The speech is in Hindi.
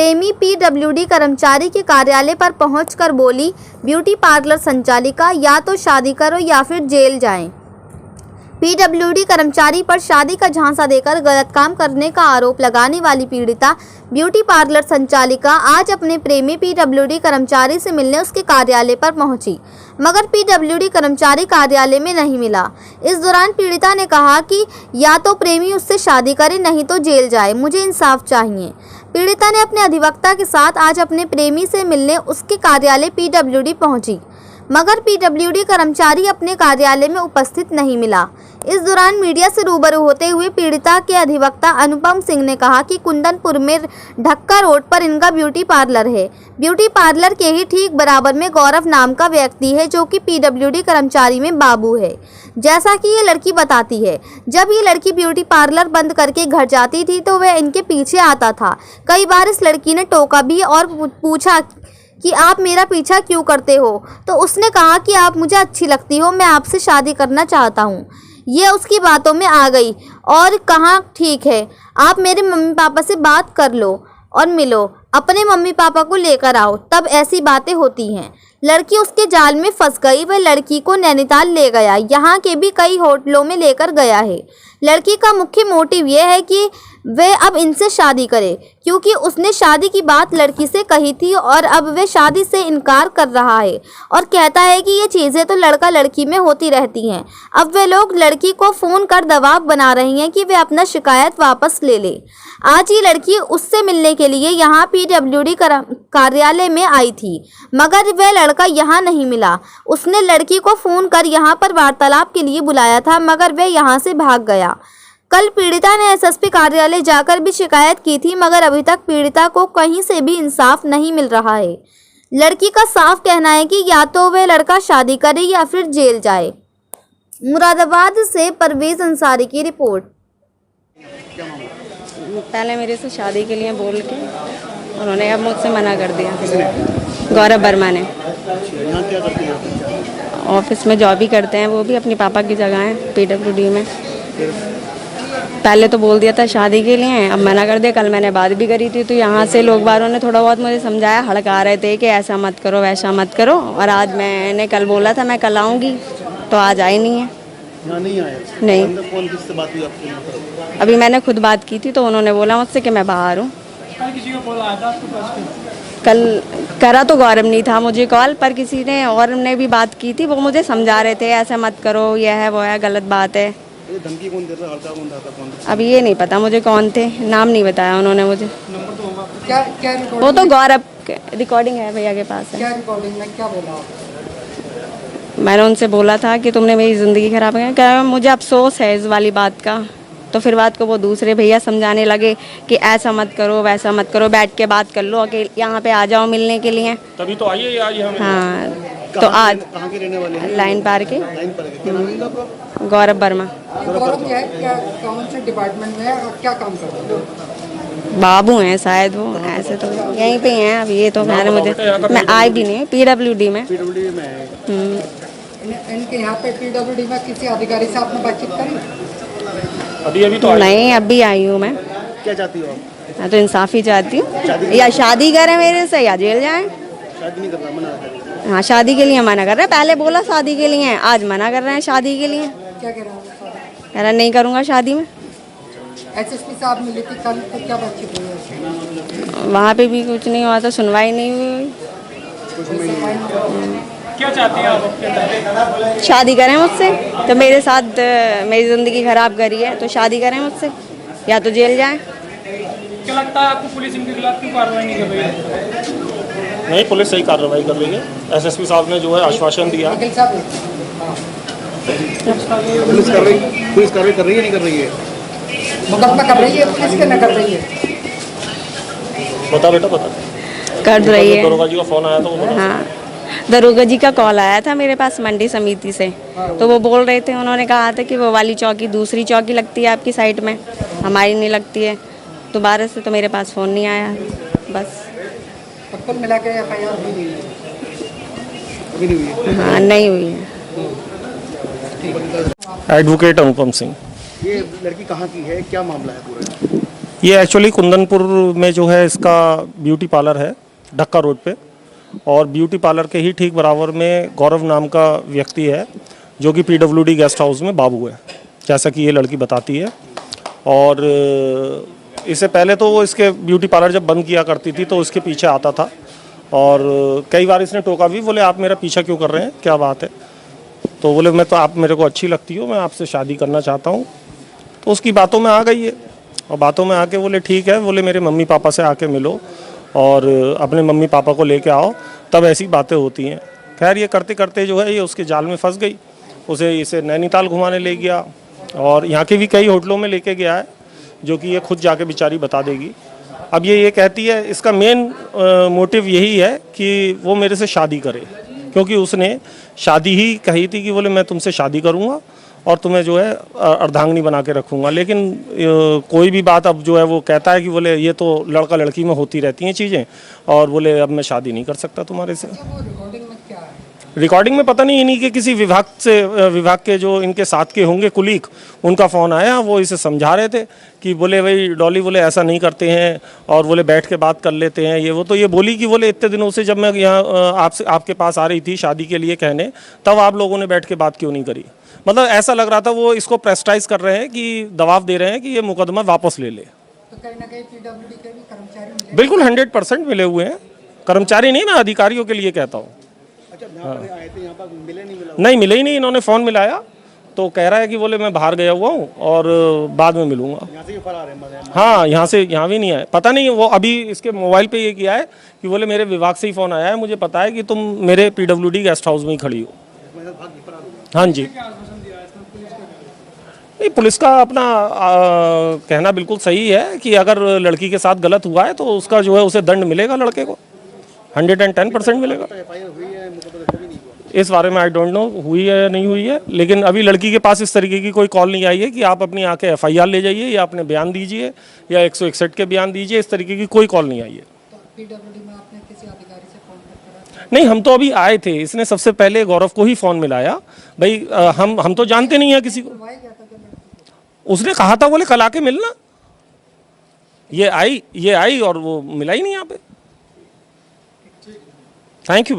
प्रेमी पीडब्ल्यूडी कर्मचारी के कार्यालय पर पहुंचकर बोली, ब्यूटी पार्लर संचालिका, या तो शादी करो या फिर जेल जाएं। पीडब्ल्यूडी कर्मचारी पर शादी का झांसा देकर गलत काम करने का आरोप लगाने वाली पीड़िता ब्यूटी पार्लर संचालिका आज अपने प्रेमी पीडब्ल्यूडी कर्मचारी से मिलने उसके कार्यालय पर पहुंची, मगर पीडब्ल्यूडी कर्मचारी कार्यालय में नहीं मिला। इस दौरान पीड़िता ने कहा कि या तो प्रेमी उससे शादी करे, नहीं तो जेल जाए, मुझे इंसाफ चाहिए। पीड़िता ने अपने अधिवक्ता के साथ आज अपने प्रेमी से मिलने उसके कार्यालय पीडब्ल्यूडी पहुंची, मगर पीडब्ल्यूडी कर्मचारी अपने कार्यालय में उपस्थित नहीं मिला। इस दौरान मीडिया से रूबरू होते हुए पीड़िता के अधिवक्ता अनुपम सिंह ने कहा कि कुंदनपुर में ढक्का रोड पर इनका ब्यूटी पार्लर है। ब्यूटी पार्लर के ही ठीक बराबर में गौरव नाम का व्यक्ति है, जो कि पीडब्ल्यूडी कर्मचारी में बाबू है। जैसा कि ये लड़की बताती है, जब ये लड़की ब्यूटी पार्लर बंद करके घर जाती थी तो वह इनके पीछे आता था। कई बार इस लड़की ने टोका भी और पूछा कि आप मेरा पीछा क्यों करते हो, तो उसने कहा कि आप मुझे अच्छी लगती हो, मैं आपसे शादी करना चाहता हूँ। ये उसकी बातों में आ गई और कहा, ठीक है, आप मेरे मम्मी पापा से बात कर लो और मिलो, अपने मम्मी पापा को लेकर आओ, तब ऐसी बातें होती हैं। लड़की उसके जाल में फंस गई। वह लड़की को नैनीताल ले गया, यहाँ के भी कई होटलों में लेकर गया है। लड़की का मुख्य मोटिव यह है कि वह अब इनसे शादी करे, क्योंकि उसने शादी की बात लड़की से कही थी और अब वह शादी से इनकार कर रहा है और कहता है कि ये चीज़ें तो लड़का लड़की में होती रहती हैं। अब वे लोग लड़की को फ़ोन कर दबाव बना रही हैं कि वे अपना शिकायत वापस ले ले। आज ये लड़की उससे मिलने के लिए यहाँ पीडब्ल्यूडी कार्यालय में आई थी, मगर वह लड़का यहाँ नहीं मिला। उसने लड़की को फ़ोन कर यहाँ पर वार्तालाप के लिए बुलाया था, मगर वह यहाँ से भाग गया। कल पीड़िता ने एसएसपी कार्यालय जाकर भी शिकायत की थी, मगर अभी तक पीड़िता को कहीं से भी इंसाफ नहीं मिल रहा है। लड़की का साफ कहना है कि या तो वह लड़का शादी करे या फिर जेल जाए। मुरादाबाद से परवेज अंसारी की रिपोर्ट। पहले मेरे से शादी के लिए बोल के उन्होंने अब मुझसे मना कर दिया। गौरव वर्मा ने। यहाँ क्या करती हैं? ऑफिस में जॉब ही करते हैं, वो भी अपने पापा की जगह है पीडब्ल्यूडी में। पहले तो बोल दिया था शादी के लिए, अब मना कर दिया। कल मैंने बात भी करी थी, तो यहाँ से लोग बारों ने थोड़ा बहुत मुझे समझाया, हड़का रहे थे कि ऐसा मत करो वैसा मत करो। और आज मैंने कल बोला था मैं कल आऊँगी, तो आज आई नहीं है। यहाँ नहीं आया? नहीं। कौन किससे बात हुई आपकी? अभी मैंने खुद बात की थी, तो उन्होंने बोला मुझसे कि मैं बाहर हूँ। किसी को कॉल आया था आपके पास? कल करा तो गौरव नहीं था मुझे कॉल, पर किसी ने और ने भी बात की थी। वो मुझे समझा रहे थे ऐसा मत करो, यह है वो है, गलत बात है। ये धमकी कौन दे रहा, हड़का कौन रहा था, कौन? अब ये नहीं पता मुझे कौन थे, नाम नहीं बताया उन्होंने मुझे। नंबर तो होगा। क्या क्या वो तो गौरव रिकॉर्डिंग है भैया के पास है। क्या रिकॉर्डिंग में क्या बोला आप? मैंने उनसे बोला था कि तुमने मेरी ज़िंदगी ख़राब की। क्या मुझे अफसोस है इस वाली बात का। तो फिर बात को वो दूसरे भैया समझाने लगे कि ऐसा मत करो वैसा मत करो, बैठ के बात कर लो, अकेले यहाँ पे आ जाओ मिलने के लिए। तभी तो आइए आज हमें। हाँ, तो आज कहाँ के रहने वाले हैं? लाइन पार के लाइन पर है। क्या नाम है आपका? गौरव वर्मा। गौरव क्या है, क्या कौन से डिपार्टमेंट में है और क्या काम करते हैं? बाबू हैं शायद वो, ऐसे तो यहीं पे हैं। अब ये तो मैंने मुझे, मैं आई भी नहीं पीडब्ल्यूडी में। पीडब्ल्यूडी में है। इनके यहाँ पे पीडब्ल्यूडी में किसी अधिकारी से आपने बातचीत करी? अभी तो नहीं, अभी आई हूँ मैं। क्या चाहती हो आप? मैं तो इंसाफ ही चाहती हूँ, या शादी करें मेरे से या जेल जाएं। शादी नहीं करना, मना कर रहे हैं। हाँ, शादी के लिए मना कर रहे हैं। पहले बोला शादी के लिए, आज मना कर रहे हैं शादी के लिए। क्या कह रहे हैं? कह रहा नहीं करूँगा शादी में। एसएसपी साहब मिली थी कल, तो क्या बातचीत हुई? वहाँ पे भी कुछ नहीं हुआ था, सुनवाई नहीं हुई। क्या चाहती हैं आप? शादी करें मुझसे, तो मेरे साथ मेरी ज़िंदगी ख़राब करी है, तो शादी करें मुझसे या तो जेल जाएं। क्या लगता है आपको पुलिस इनके खिलाफ क्यों कार्रवाई नहीं कर रही है? नहीं, पुलिस सही कार्रवाई कर रही है। एसएसपी साहब ने जो है आश्वासन दिया। वकील साहब, पुलिस कार्रवाई कर रही है, नहीं कर रही है? मुकदमा कर रही है पुलिस के, न कर रही है? बता बेटा बता। कर रही है। दरोगा जी का फोन आया था, वो हाँ, दरोगा जी का कॉल आया था मेरे पास मंडी समिति से। तो वो बोल रहे थे, उन्होंने कहा था कि वो वाली चौकी दूसरी चौकी लगती है आपकी साइड में, हमारी नहीं लगती है। दोबारा से तो मेरे पास फ़ोन नहीं आया बस। तो कुल मिला के एफआईआर हुई नहीं है? अभी नहीं हुई है। हाँ, नहीं हुई है। एडवोकेट अनुपम सिंह। ये लड़की कहाँ की है, क्या मामला है पूरा? ये एक्चुअली कुंदनपुर में जो है इसका ब्यूटी पार्लर है ढक्का रोड पे, और ब्यूटी पार्लर के ही ठीक बराबर में गौरव नाम का व्यक्ति है जो कि पीडब्ल्यूडी गेस्ट हाउस में बाबू है, जैसा कि ये लड़की बताती है। और इससे पहले तो वो इसके ब्यूटी पार्लर जब बंद किया करती थी तो इसके पीछे आता था, और कई बार इसने टोका भी, बोले आप मेरा पीछा क्यों कर रहे हैं, क्या बात है। तो बोले मैं तो आप मेरे को अच्छी लगती हो, मैं आपसे शादी करना चाहता हूँ। तो उसकी बातों में आ गई है, और बातों में आके बोले ठीक है, बोले मेरे मम्मी पापा से आके मिलो और अपने मम्मी पापा को लेके आओ, तब ऐसी बातें होती हैं। खैर ये करते करते जो है ये उसके जाल में फंस गई। इसे नैनीताल घुमाने ले गया और यहाँ के भी कई होटलों में लेके गया है, जो कि ये खुद जाके बेचारी बता देगी। अब ये कहती है इसका मेन मोटिव यही है कि वो मेरे से शादी करे, क्योंकि उसने शादी ही कही थी कि बोले मैं तुमसे शादी करूँगा और तुम्हें जो है अर्धांगिनी बना के रखूँगा। लेकिन कोई भी बात अब जो है वो कहता है कि बोले ये तो लड़का लड़की में होती रहती हैं चीज़ें, और बोले अब मैं शादी नहीं कर सकता तुम्हारे से। वो रिकॉर्डिंग में क्या है? रिकॉर्डिंग में पता नहीं, इन्हीं के किसी विभाग के जो इनके साथ के होंगे कुलीग, उनका फ़ोन आया, वो इसे समझा रहे थे कि बोले भाई डॉली बोले ऐसा नहीं करते हैं, और बोले बैठ के बात कर लेते हैं ये वो। तो ये बोली कि बोले इतने दिनों से जब मैं यहाँ आपके पास आ रही थी शादी के लिए कहने, तब आप लोगों ने बैठ के बात क्यों नहीं करी। मतलब ऐसा लग रहा था वो इसको प्रेस्टाइज कर रहे हैं, कि दबाव दे रहे हैं कि ये मुकदमा वापस ले ले। तो कहीं ना कहीं पीडब्ल्यूडी के भी कर्मचारी मिले? बिल्कुल 100% मिले हुए हैं। कर्मचारी नहीं, मैं अधिकारियों के लिए कहता हूँ। अच्छा, यहाँ पर आए थे, यहाँ पर मिले नहीं मिला? नहीं मिले ही नहीं, इन्होंने फ़ोन मिलाया तो कह रहा है कि बोले मैं बाहर गया हुआ हूँ और बाद में मिलूंगा। यहाँ से फरार है? हाँ, यहाँ भी नहीं आए, पता नहीं। वो अभी इसके मोबाइल पे ये किया है कि बोले मेरे विभाग से ही फ़ोन आया है, मुझे पता है कि तुम मेरे पीडब्ल्यूडी गेस्ट हाउस में ही खड़ी हो। हाँ जी, नहीं पुलिस का अपना कहना बिल्कुल सही है कि अगर लड़की के साथ गलत हुआ है तो उसका जो है उसे दंड मिलेगा, लड़के को 110% मिलेगा। इस बारे में आई डोंट नो हुई है या नहीं हुई है, लेकिन अभी लड़की के पास इस तरीके की कोई कॉल नहीं आई है कि आप अपनी आके FIR ले जाइए या अपने बयान दीजिए या 161 के बयान दीजिए, इस तरीके की कोई कॉल नहीं आई है। तो पीडब्ल्यूडी में आपने किसी अधिकारी से कॉन्टेक्ट करा? नहीं, हम तो अभी आए थे, इसने सबसे पहले गौरव को ही फ़ोन मिलाया। भाई हम तो जानते नहीं हैं किसी को। सुनवाई क्या था जब? उसने कहा था बोले कल आके मिलना, ये आई और वो मिला ही नहीं यहाँ पे। थैंक यू भैया।